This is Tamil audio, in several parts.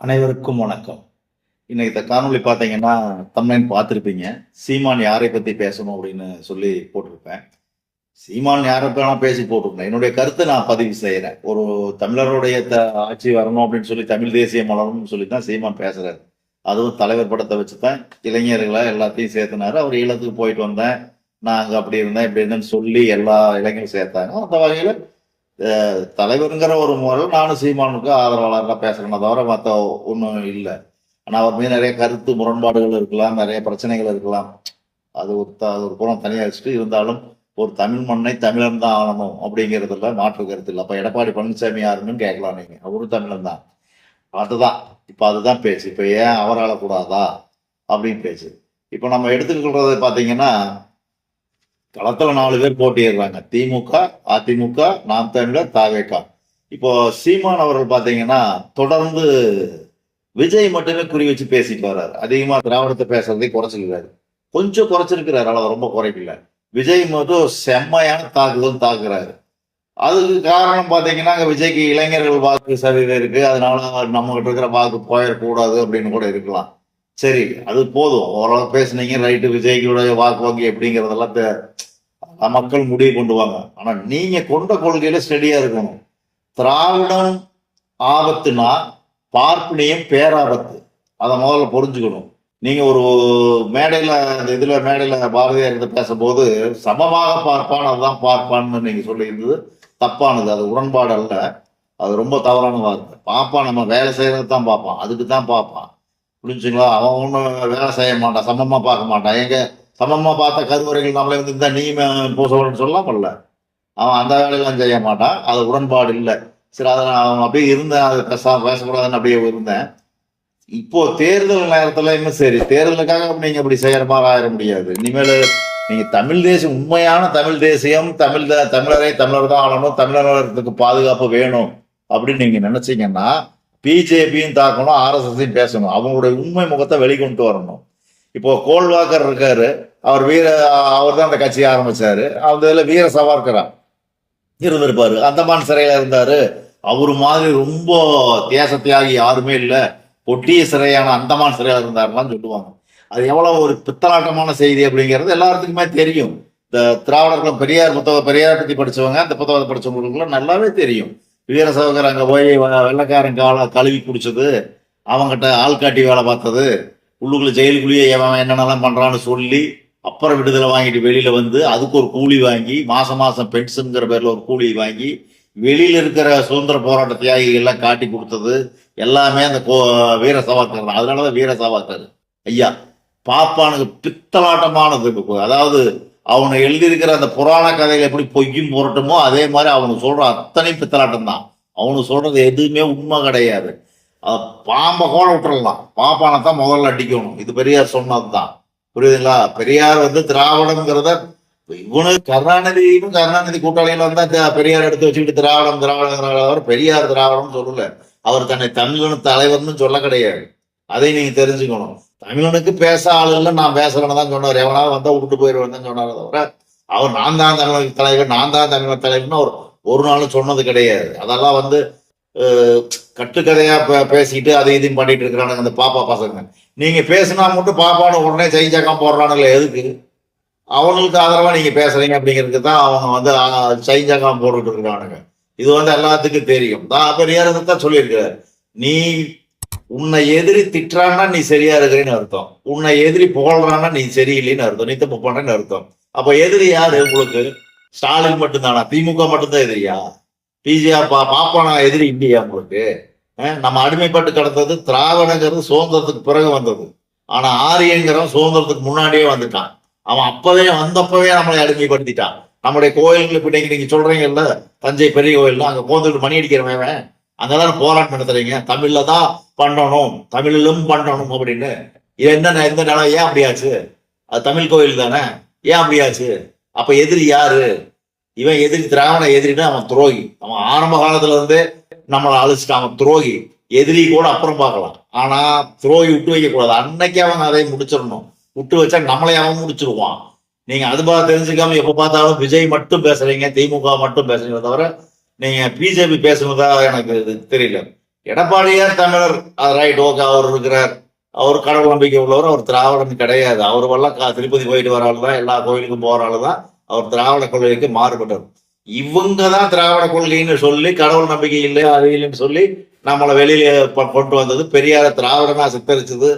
அனைவருக்கும் வணக்கம். இன்னைக்கு இந்த காணொளி பார்த்தீங்கன்னா, தம்ப்நெயில் பார்த்திருப்பீங்க. சீமான் யாரை பத்தி பேசணும் அப்படின்னு சொல்லி போட்டிருப்பேன். சீமான் யார வேணா பேசி போட்டுருந்தேன். என்னுடைய கருத்தை நான் பதிவு செய்யறேன். ஒரு தமிழருடைய ஆட்சி வரணும் அப்படின்னு சொல்லி தமிழ் தேசியம் மலரணும்னு சொல்லி தான் சீமான் பேசுறாரு. அதுவும் தலைவர் படத்தை வச்சு தான் இளைஞர்களை எல்லாத்தையும் சேர்த்துனாரு. அவர் ஈழத்துக்கு போயிட்டு வந்தேன், நான் அங்க அப்படி இருந்தேன் இப்படி இருந்தேன்னு சொல்லி எல்லா இளைஞரும் சேர்த்தாங்க. அந்த வகையில தலைவருங்கிற ஒரு முறையில் நானும் சீமானுக்கு ஆதரவாளராக பேசுறேன்னு தவிர மற்ற ஒன்றும் இல்லை. ஆனால் அவர் மீது நிறைய கருத்து முரண்பாடுகள் இருக்கலாம், நிறைய பிரச்சனைகள் இருக்கலாம். அது ஒரு புறம் தனியாக வச்சுட்டு இருந்தாலும் ஒரு தமிழ் மண்ணை தமிழன் தான் ஆளணும் அப்படிங்கிறதுல மாற்று கருத்து இல்லை. அப்போ எடப்பாடி பழனிசாமி யாருன்னு கேட்கலாம் நீங்க, அவரும் தமிழன் தான். அதுதான் இப்போ அதுதான் பேச்சு. இப்போ ஏன் அவர் ஆளக்கூடாதா அப்படின்னு பேச்சு. இப்போ நம்ம எடுத்துக்கிட்டதை பார்த்தீங்கன்னா, களத்துல 4 பேர் போட்டிடுறாங்க. திமுக, அதிமுக, நாம் தமிழர், தாவேகா. இப்போ சீமான் அவர்கள் பாத்தீங்கன்னா தொடர்ந்து விஜய் மட்டுமே குறி வச்சு பேசிட்டு வர்றாரு. அதிகமா திராவிடத்தை பேசுறதை குறைச்சிருக்கிறாரு. கொஞ்சம் குறைச்சிருக்கிறாரு, அளவு ரொம்ப குறைக்கல. விஜய் மட்டும் செம்மையான தாக்குதல் தாக்குறாரு. அதுக்கு காரணம் பாத்தீங்கன்னா, விஜய்க்கு இளைஞர்கள் வாக்கு சதவீதம் இருக்கு, அதனால நம்ம கிட்ட இருக்கிற வாக்கு போயிடக்கூடாது அப்படின்னு கூட இருக்கலாம். சரி, அது போதும். ஓரளவு பேசுனீங்க, ரைட்டு. விஜய்க்குடைய வாக்கு வங்கி எப்படிங்கிறதெல்லாம் மக்கள் முடிவு கொண்டு வாங்க. ஆனா நீங்க கொண்ட கொள்கையில ஸ்டெடியா இருக்கணும். திராவிடம் ஆபத்துனா பார்ப்பனியம் பேராபத்து. அதை முதல்ல புரிஞ்சுக்கணும். நீங்க ஒரு மேடையில பாரதியார் இருந்து பேசும்போது சமமாக பார்ப்பான், அதுதான் பார்ப்பான்னு நீங்க சொல்லியிருந்தது தப்பானது. அது உடன்பாடு அல்ல, அது ரொம்ப தவறான வார்த்தை. பார்ப்பான், நம்ம வேலை செய்யறது தான் பார்ப்பான், அதுக்கு தான் பார்ப்பான். புரிஞ்சுங்களா? அவன் ஒன்றும் வேலை செய்ய மாட்டான், சமமா பார்க்க மாட்டான். எங்க சமமா பார்த்த கருவறைகள் நம்மளே வந்து இந்த நீமே பூசவன்னு சொல்லலாம்ல. அவன் அந்த வேலையெல்லாம் செய்ய மாட்டான். அது உடன்பாடு இல்லை. சரி, அதை அவன் அப்படியே இருந்தேன், அதை பேசக்கூடாதுன்னு அப்படியே இருந்தேன். இப்போ தேர்தல் நேரத்துலயுமே சரி, தேர்தலுக்காக நீங்க அப்படி செய்யற மாதிரி ஆயிட முடியாது. இனிமேல் நீங்க தமிழ் தேசியம், உண்மையான தமிழ் தேசியம், தமிழரை தமிழர் தான் ஆளணும், தமிழர்களுக்கு பாதுகாப்பு வேணும் அப்படின்னு நீங்க நினைச்சீங்கன்னா, பிஜேபியும் தாக்கணும், ஆர்எஸ்எஸையும் பேசணும். அவங்களுடைய உண்மை முகத்தை வெளிக்கொண்டு வரணும். இப்போ கோல்வாக்கர் இருக்காரு, அவர் தான் அந்த கட்சியை ஆரம்பிச்சாரு. அந்த இதுல வீர சவார்கரா இருந்திருப்பாரு, அந்தமான் சிறையில இருந்தாரு. அவரு மாதிரி ரொம்ப தேச தியாகி யாருமே இல்லை, பொட்டிய சிறையான அந்தமான் சிறையில இருந்தாருலாம் சொல்லுவாங்க. அது எவ்வளவு ஒரு பித்தலாட்டமான செய்தி அப்படிங்கிறது எல்லாத்துக்குமே தெரியும். இந்த திராவிடர்களும் பெரியார் பத்தி படிச்சவங்க, அந்த புத்தகத்தை படிச்சவங்களுக்குலாம் நல்லாவே தெரியும். வீர சகோதரர் அங்க போய் வெள்ளக்காரன் கழுவி குடிச்சது, அவங்ககிட்ட ஆள்காட்டி வேலை பார்த்தது, உள்ளுக்குள்ள ஜெயிலுக்குள்ளேயே என்னென்னலாம் பண்றான்னு சொல்லி அப்புறம் விடுதலை வாங்கிட்டு வெளியில வந்து அதுக்கு ஒரு கூலி வாங்கி மாசம் பென்ஷன்ங்கிற பேர்ல ஒரு கூலி வாங்கி வெளியில இருக்கிற சுதந்திர போராட்ட தியாகிகள் எல்லாம் காட்டி கொடுத்தது எல்லாமே அந்த வீர சவாக்கர் தான். அதனாலதான் வீர சவாக்கர் ஐயா. பாப்பானுக்கு பித்தலாட்டமானது. அதாவது அவனை எழுதியிருக்கிற அந்த புராண கதையில எப்படி பொய்யும் புரட்டுமோ அதே மாதிரி அவனுக்கு சொல்ற அத்தனையும் பித்தலாட்டம் தான். அவனுக்கு சொல்றது எதுவுமே உண்மை கிடையாது. பாம்பை கூட விட்டுறலாம், பாப்பானை தான் முதல்ல அடிக்கணும். இது பெரியார் சொன்னதுதான். புரியுதுங்களா? பெரியார் வந்து திராவிடம்ங்கிறத கருணாநிதி கூட்டாளிகள் வந்தா பெரியார் எடுத்து வச்சுக்கிட்டு திராவிடம் பெரியார் திராவிடம் சொல்லல. அவர் தன்னை தமிழன் தலைவர்னு சொல்ல கிடையாது. அதை நீங்க தெரிஞ்சுக்கணும். தமிழனுக்கு பேச ஆள் இல்லை, நான் பேசுறேன்னு தான் சொன்னார். எவனாவது வந்தா விட்டு போயிடுவேன் சொன்னார். தவிர அவர் நான் தான் தமிழக தலைவர், நான் தான் தமிழக தலைவர்னு அவர் ஒரு நாளும் சொன்னது கிடையாது. அதெல்லாம் வந்து கட்டுக்கதையா பேசிக்கிட்டு அதை இதையும் பண்ணிட்டு இருக்கிறானுங்க அந்த பாப்பா பசங்க. நீங்க பேசினா மட்டும் பாப்பான உடனே சைஞ்சாக்காம போடுறானுங்களே, எதுக்கு? அவங்களுக்கு ஆதரவா நீங்க பேசுறீங்க அப்படிங்கிறதுக்கு தான் அவங்க வந்து சைஞ்சாக்காம போட்டுட்டு இருக்கிறானுங்க. இது வந்து எல்லாத்துக்கும் தெரியும். தான் பெரியார் தான் சொல்லியிருக்கிறார், நீ உன்னை எதிரி திட்டுறான்னா நீ சரியா இருக்கிறேன்னு அர்த்தம், உன்னை எதிரி புகழ்றான்னா நீ சரியில்லைன்னு அர்த்தம், நீ தப்பு பண்றேன்னு அர்த்தம். அப்ப எதிரி யாரு உங்களுக்கு? ஸ்டாலின் மட்டும்தானா? திமுக மட்டும்தான் எதிரியா? பாப்பானா எதிரி இல்லையா உங்களுக்கு? நம்ம அடிமைப்பட்டு கிடந்தது திராவிடங்கிறது சுதந்திரத்துக்கு பிறகு வந்தது. ஆனா ஆரியங்கிறவன் சுதந்திரத்துக்கு முன்னாடியே வந்துட்டான். அவன் வந்தப்பவே நம்மளை அடிமைப்படுத்திட்டான். நம்முடைய கோயில்களுக்கு இன்னைக்கு நீங்க சொல்றீங்கல்ல, தஞ்சை பெரிய கோயில், அங்க போந்துட்டு மணி அடிக்கிறவன் அங்கதான் போராட்டம் நடத்துறீங்க, தமிழ்ல தான் பண்ணணும், தமிழிலும் பண்ணணும் அப்படின்னு. என்ன எந்த நிலம்? ஏன் அப்படியாச்சு? அது தமிழ் கோயில் தானே, ஏன் அப்படியாச்சு? அப்ப எதிரி யாரு? இவன் எதிரி, திராவிட எதிரின்னு அவன் துரோகி. அவன் ஆரம்ப காலத்துல இருந்தே நம்மளை அழிச்சிட்டான். அவன் துரோகி. எதிரி கூட அப்புறம் பார்க்கலாம், ஆனா துரோகி விட்டு வைக்க கூடாது. அன்னைக்கு அவன் அதை முடிச்சிடணும். விட்டு வச்சா நம்மளே அவன் முடிச்சிருவான். நீங்க அது தெரிஞ்சுக்காம எப்ப பார்த்தாலும் விஜய் மட்டும் பேசுறீங்க, திமுக மட்டும் பேசுறீங்க தவிர நீங்க பிஜேபி பேசுனதா எனக்கு தெரியல. எடப்பாடியார் தமிழர், ரைட், ஓகே, அவர் இருக்கிறார், அவர் கடவுள் நம்பிக்கை உள்ளவர், அவர் திராவிடம் கிடையாது. அவர் எல்லாம் திருப்பதி போயிட்டு வர ஆளு தான், எல்லா கோயிலுக்கும் போற ஆளு தான். அவர் திராவிட கொள்கைக்கு மாறுபட்டவர். இவங்க தான் திராவிட கொள்கைன்னு சொல்லி கடவுள் நம்பிக்கை இல்லை அது இல்லைன்னு சொல்லி நம்மளை வெளியில கொண்டு வந்தது. பெரியார திராவிடனா சித்தரிச்சது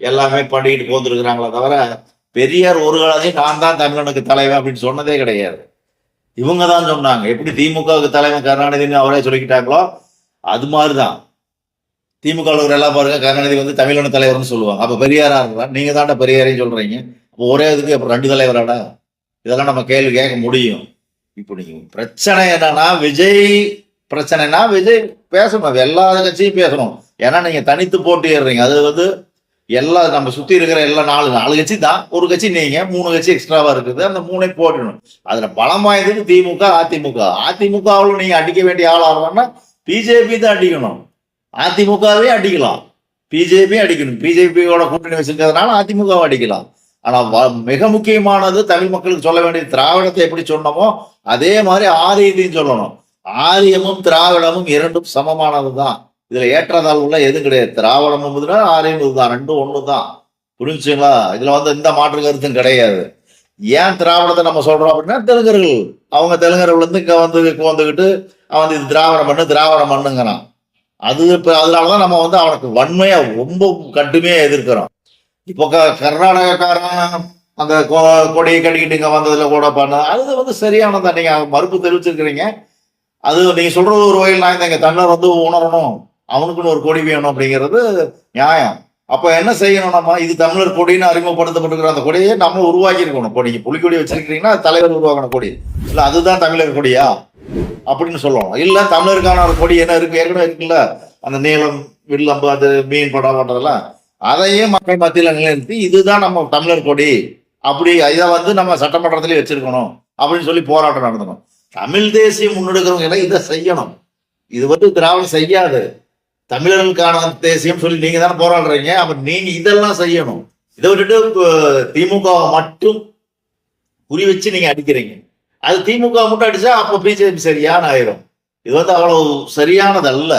எல்லாமே பண்ணிக்கிட்டு போந்துருக்கிறாங்களே தவிர பெரியார் ஒரு காலத்தையும் நான் தான் தமிழனுக்கு தலைவன் அப்படின்னு சொன்னதே கிடையாது. இவங்க தான் சொன்னாங்க. எப்படி திமுகவுக்கு தலைவன் கருணாநிதினு அவரே சொல்லிக்கிட்டாங்களோ அது மாதிரிதான் திமுக எல்லாம் பாருங்க, கருணாநிதி வந்து தமிழன தலைவர்னு சொல்லுவாங்க. அப்ப பெரியாரா இருந்தா நீங்க தான்டா பெரியாரையும் சொல்றீங்க, அப்போ ஒரே இதுக்கு அப்புறம் 2 தலைவராடா? இதெல்லாம் நம்ம கேள்வி கேட்க முடியும். இப்போ நீங்க பிரச்சனை என்னன்னா, விஜய் பிரச்சனைனா விஜய் பேசணும், எல்லா கட்சியும் பேசணும். ஏன்னா நீங்க தனித்து போட்டிடுறீங்க. அது வந்து எல்லா நம்ம சுத்தி இருக்கிற எல்லா 4 கட்சி தான், ஒரு கட்சி நீங்க, 3 கட்சி எக்ஸ்ட்ராவா இருக்குது. அந்த 3ஐ போட்டணும். அதுல பலம் வாய்ந்தது திமுக, அதிமுக. அதிமுகவில் நீங்க அடிக்க வேண்டிய ஆள் ஆகணும்னா பிஜேபி தான் அடிக்கணும். அதிமுகவே அடிக்கலாம், பிஜேபி அடிக்கணும். பிஜேபியோட கூட்டணி வச்சிருக்கிறதுனால அதிமுகவை அடிக்கலாம். ஆனா மிக முக்கியமானது தமிழ் மக்களுக்கு சொல்ல வேண்டிய, திராவிடத்தை எப்படி சொன்னமோ அதே மாதிரி ஆரியத்தையும் சொல்லணும். ஆரியமும் திராவிடமும் 2ம் சமமானதுதான். இதுல ஏற்றத்தாழ்வுல எதுவும் கிடையாது. திராவிடமும் ஆரியம் இதுதான், 2ம் ஒண்ணுதான். புரிஞ்சுங்களா? இதுல வந்து எந்த மாற்று கருத்தும் கிடையாது. ஏன் திராவிடத்தை நம்ம சொல்றோம் அப்படின்னா, தெலுங்கர்கள், அவங்க தெலுங்கர்கள் வந்து இங்க வந்துகிட்டு அவன் இது திராவிட மண்ணுங்கிறான். அது அதனாலதான் நம்ம வந்து அவனுக்கு வன்மையா ரொம்ப கடுமையா எதிர்க்கிறோம். இப்போ கர்நாடகக்காரன் அந்த கொடியை கட்டிக்கிட்டு இங்க வந்ததுல கூட பண்ண அது வந்து சரியானதான். நீங்க மறுப்பு தெரிவிச்சிருக்கிறீங்க. அது நீங்க சொல்றது ஒரு வகையில் நான் எங்க தமிழர் வந்து உணரணும், அவனுக்குன்னு ஒரு கொடி வேணும் அப்படிங்கிறது நியாயம். அப்ப என்ன செய்யணும், நம்ம இது தமிழர் கொடின்னு அறிமுகப்படுத்தப்பட்டிருக்கிற அந்த கொடியை நம்ம உருவாக்கி இருக்கணும். இப்போ நீங்க புலிக்கொடி வச்சிருக்கீங்கன்னா தலைவர் உருவாக்கின கொடி இல்ல, அதுதான் தமிழர் கொடியா அப்படின்னு சொல்லணும். இல்ல தமிழருக்கான ஒரு கொடி என்ன இருக்கு, ஏற்கனவே இருக்குல்ல, அந்த நீளம் வில்லம்பு அது மீன் படம் போட்டதெல்லாம், அதையும் மக்கள் மத்தியில நிலைநிறுத்தி இதுதான் நம்ம தமிழர் கொடி அப்படி இதை வந்து நம்ம சட்டமன்றத்திலேயே வச்சிருக்கணும் அப்படின்னு சொல்லி போராட்டம் நடத்தணும். தமிழ் தேசியம் முன்னெடுக்கிறவங்க இதை செய்யணும். இது வந்து திராவிடம் செய்யாது. தமிழர்களுக்கான தேசியம் சொல்லி நீங்க தானே போராடுறீங்க. அப்ப நீங்க இதெல்லாம் செய்யணும். இதை விட்டுட்டு திமுக மட்டும் குறி வச்சு நீங்க அடிக்கிறீங்க. அது திமுக மட்டும் அடிச்சா அப்போ பிஜேபி சரியான ஆயிரும். இது வந்து அவ்வளவு சரியானது அல்ல.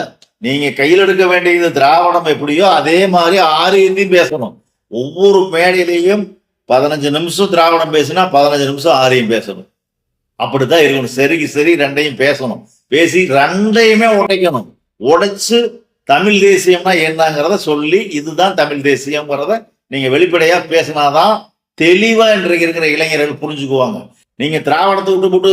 நீங்க கையில் எடுக்க வேண்டியது திராவிடம் எப்படியோ அதே மாதிரி ஆரியத்தையும் பேசணும். ஒவ்வொரு மேடையிலையும் 15 நிமிஷம் திராவிடம் பேசினா 15 நிமிஷம் ஆரியம் பேசணும். அப்படித்தான் இருக்கணும். சரிக்கு சரி 2ஐயும் பேசணும். பேசி 2ஐயுமே உடைக்கணும். உடைச்சு தமிழ் தேசியம்னா என்னங்கிறத சொல்லி இதுதான் தமிழ் தேசியம்ங்கிறத நீங்க வெளிப்படையா பேசினாதான் தெளிவா இன்றைக்கு இருக்கிற இளைஞர்கள் புரிஞ்சுக்குவாங்க. நீங்க திராவிடத்தை விட்டு போட்டு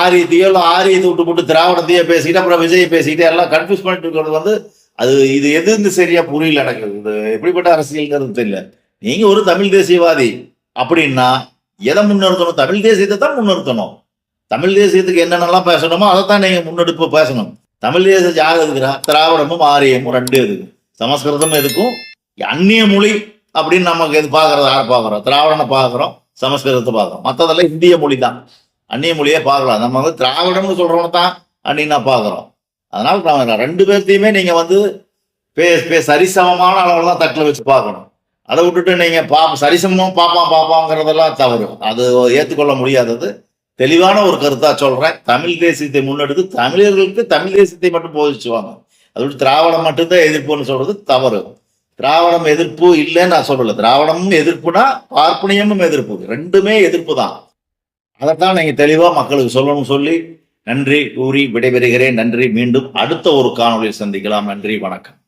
ஆரியத்தையோ இல்லை ஆரியத்தை விட்டு போட்டு திராவிடத்தையோ பேசிக்கிட்டு அப்புறம் விஜய் பேசிக்கிட்டு எல்லாம் கன்ஃபியூஸ் பண்ணிட்டு இருக்கிறது வந்து அது இது எதுன்னு சரியா புரியல எனக்கு. இது எப்படிப்பட்ட அரசியல்ங்கிறது தெரியல. நீங்க ஒரு தமிழ் தேசியவாதி அப்படின்னா எதை முன்னிறுத்தணும்? தமிழ் தேசியத்தை தான் முன்னிறுத்தணும். தமிழ் தேசியத்துக்கு என்னென்னலாம் பேசணுமோ அதைத்தான் நீங்க முன்னெடுப்பு பேசணும். தமிழ் தேசியம் யார் எதுக்குறா? திராவிடமும் ஆரியமும் 2 எதுக்கும், சமஸ்கிருதம் எதுக்கும், அந்நிய மொழி அப்படின்னு நமக்கு எது பார்க்கறது? யாரை பார்க்குறோம்? திராவிடனை பார்க்குறோம், சமஸ்கிருதத்தை பார்க்குறோம். மற்றதெல்லாம் இந்திய மொழி தான், அந்நிய மொழியே பார்க்கலாம். நம்ம வந்து திராவிடம்னு சொல்றவங்க தான் அந்நியனா பார்க்குறோம். அதனால 2 பேர்த்தையுமே நீங்க வந்து சரிசமமான அளவுல தான் தட்டில் வச்சு பார்க்கணும். அதை விட்டுட்டு நீங்க சரிசமம் பாப்பாங்கிறதெல்லாம் தவறு. அது ஏற்றுக்கொள்ள முடியாதது. தெளிவான ஒரு கருத்தா சொல்றேன். தமிழ் தேசியத்தை முன்னெடுத்து தமிழர்களுக்கு தமிழ் தேசியத்தை மட்டும் போதிச்சுவாங்க. அதை விட்டு திராவிடம் மட்டும்தான் எதிர்ப்புன்னு சொல்றது தவறு. திராவிடம் எதிர்ப்பு இல்லைன்னு நான் சொல்லல. திராவிடமும் எதிர்ப்புனா பார்ப்பனியமும் எதிர்ப்பு, 2மே எதிர்ப்பு தான். அதைத்தான் நீங்க தெளிவா மக்களுக்கு சொல்லணும்னு சொல்லி நன்றி கூறி விடைபெறுகிறேன். நன்றி. மீண்டும் அடுத்த ஒரு காணொலியில் சந்திக்கலாம். நன்றி, வணக்கம்.